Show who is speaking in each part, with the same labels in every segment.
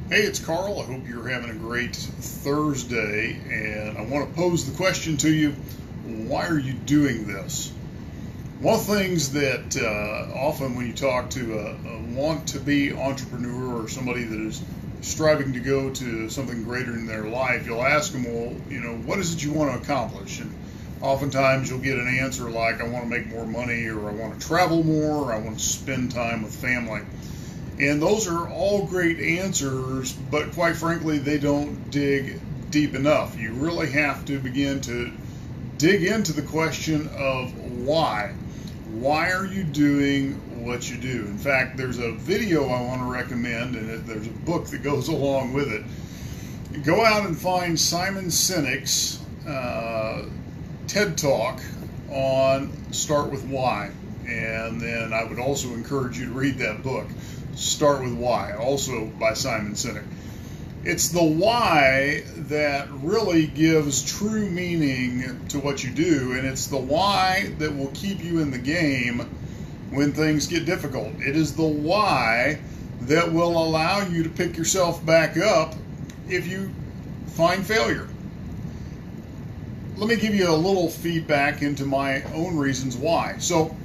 Speaker 1: Hey, it's Carl. I hope you're having a great Thursday. And I want to pose the question to you, why are you doing this? One of the things that often when you talk to a want-to-be entrepreneur or somebody that is striving to go to something greater in their life, you'll ask them, well, what is it you want to accomplish? And oftentimes you'll get an answer like, I want to make more money, or I want to travel more, or I want to spend time with family. And those are all great answers, but quite frankly, they don't dig deep enough. You really have to begin to dig into the question of why. Why are you doing what you do? In fact, there's a video I want to recommend, and there's a book that goes along with it. Go out and find Simon Sinek's TED Talk on Start With Why. And then I would also encourage you to read that book, Start With Why, also by Simon Sinek. It's the why that really gives true meaning to what you do, and it's the why that will keep you in the game when things get difficult. It is the why that will allow you to pick yourself back up if you find failure. Let me give you a little feedback into my own reasons why. So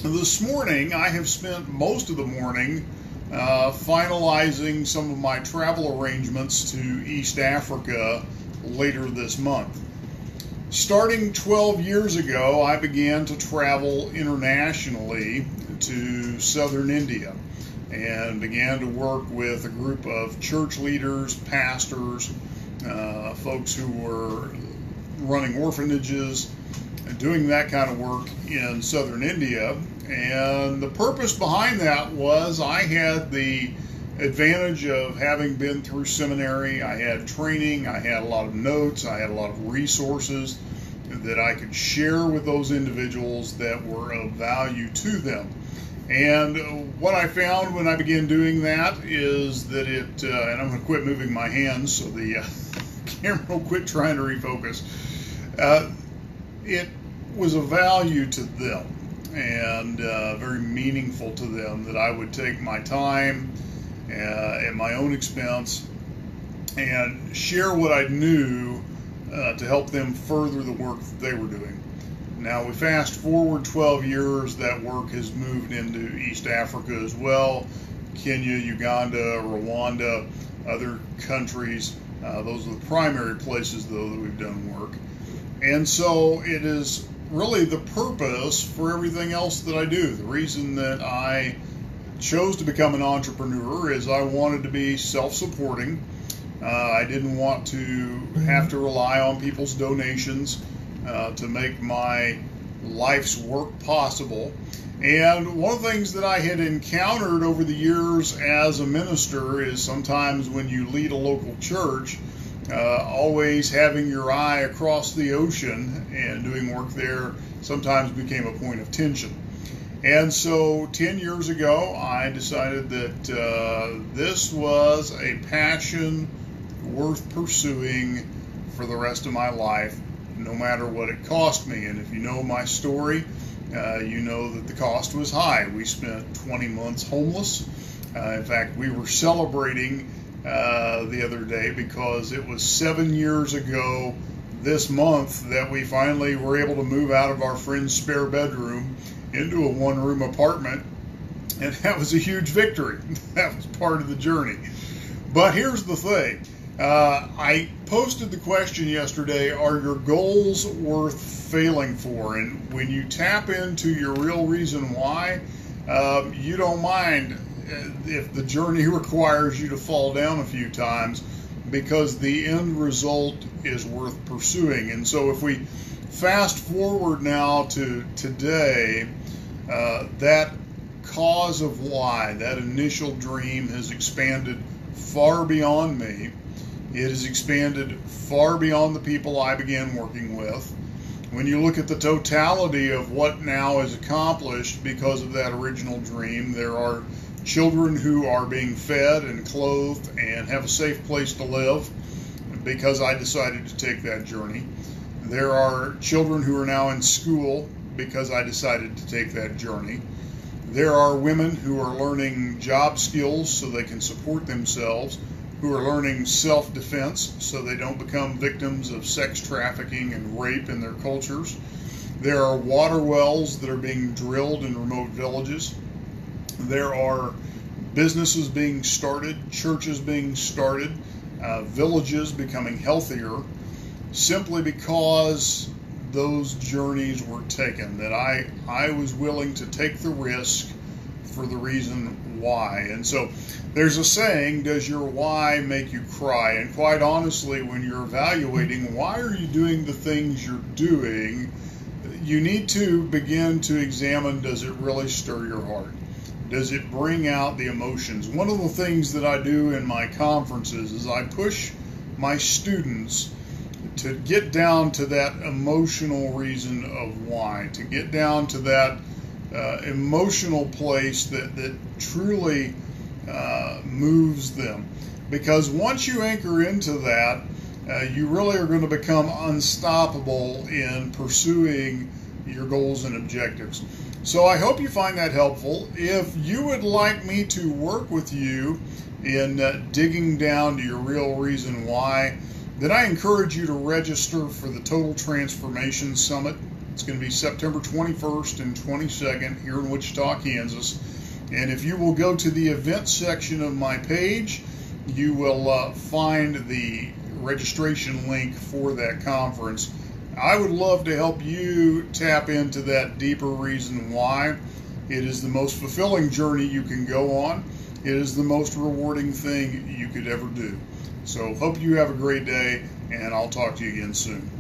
Speaker 1: this morning, I have spent most of the morning finalizing some of my travel arrangements to East Africa later this month. Starting 12 years ago, I began to travel internationally to southern India and began to work with a group of church leaders, pastors, folks who were running orphanages, and doing that kind of work in southern India. And the purpose behind that was I had the advantage of having been through seminary. I had training, I had a lot of notes, I had a lot of resources that I could share with those individuals that were of value to them. And what I found when I began doing that is that and I'm going to quit moving my hands so the camera will quit trying to refocus. It was of value to them and very meaningful to them that I would take my time at my own expense and share what I knew to help them further the work that they were doing. Now, we fast forward 12 years, that work has moved into East Africa as well, Kenya, Uganda, Rwanda, other countries. Those are the primary places, though, that we've done work. And so it is really the purpose for everything else that I do. The reason that I chose to become an entrepreneur is I wanted to be self-supporting. I didn't want to have to rely on people's donations to make my life's work possible. And one of the things that I had encountered over the years as a minister is sometimes when you lead a local church, always having your eye across the ocean and doing work there sometimes became a point of tension. And so 10 years ago, I decided that this was a passion worth pursuing for the rest of my life, no matter what it cost me. And if you know my story, you know that the cost was high. We spent 20 months homeless. In fact, we were celebrating the other day because it was 7 years ago this month that we finally were able to move out of our friend's spare bedroom into a one-room apartment, and that was a huge victory. That was part of the journey. But here's the thing. I posted the question yesterday, are your goals worth failing for? And when you tap into your real reason why, you don't mind if the journey requires you to fall down a few times, because the end result is worth pursuing. And so if we fast forward now to today, that cause of why, that initial dream has expanded far beyond me. It has expanded far beyond the people I began working with. When you look at the totality of what now is accomplished because of that original dream, there are children who are being fed and clothed and have a safe place to live because I decided to take that journey. There are children who are now in school because I decided to take that journey. There are women who are learning job skills so they can support themselves who are learning self-defense so they don't become victims of sex trafficking and rape in their cultures. There are water wells that are being drilled in remote villages. There are businesses being started, churches being started, villages becoming healthier, simply because those journeys were taken, that I was willing to take the risk for the reason why. And so there's a saying, does your why make you cry? And quite honestly, when you're evaluating why are you doing the things you're doing, you need to begin to examine, does it really stir your heart? Does it bring out the emotions? One of the things that I do in my conferences is I push my students to get down to that emotional reason of why, to get down to that emotional place that truly moves them. Because once you anchor into that, you really are going to become unstoppable in pursuing your goals and objectives. So I hope you find that helpful. If you would like me to work with you in digging down to your real reason why, then I encourage you to register for the Total Transformation Summit. It's going to be September 21st and 22nd here in Wichita, Kansas. And if you will go to the events section of my page, you will find the registration link for that conference. I would love to help you tap into that deeper reason why. It is the most fulfilling journey you can go on. It is the most rewarding thing you could ever do. So hope you have a great day, and I'll talk to you again soon.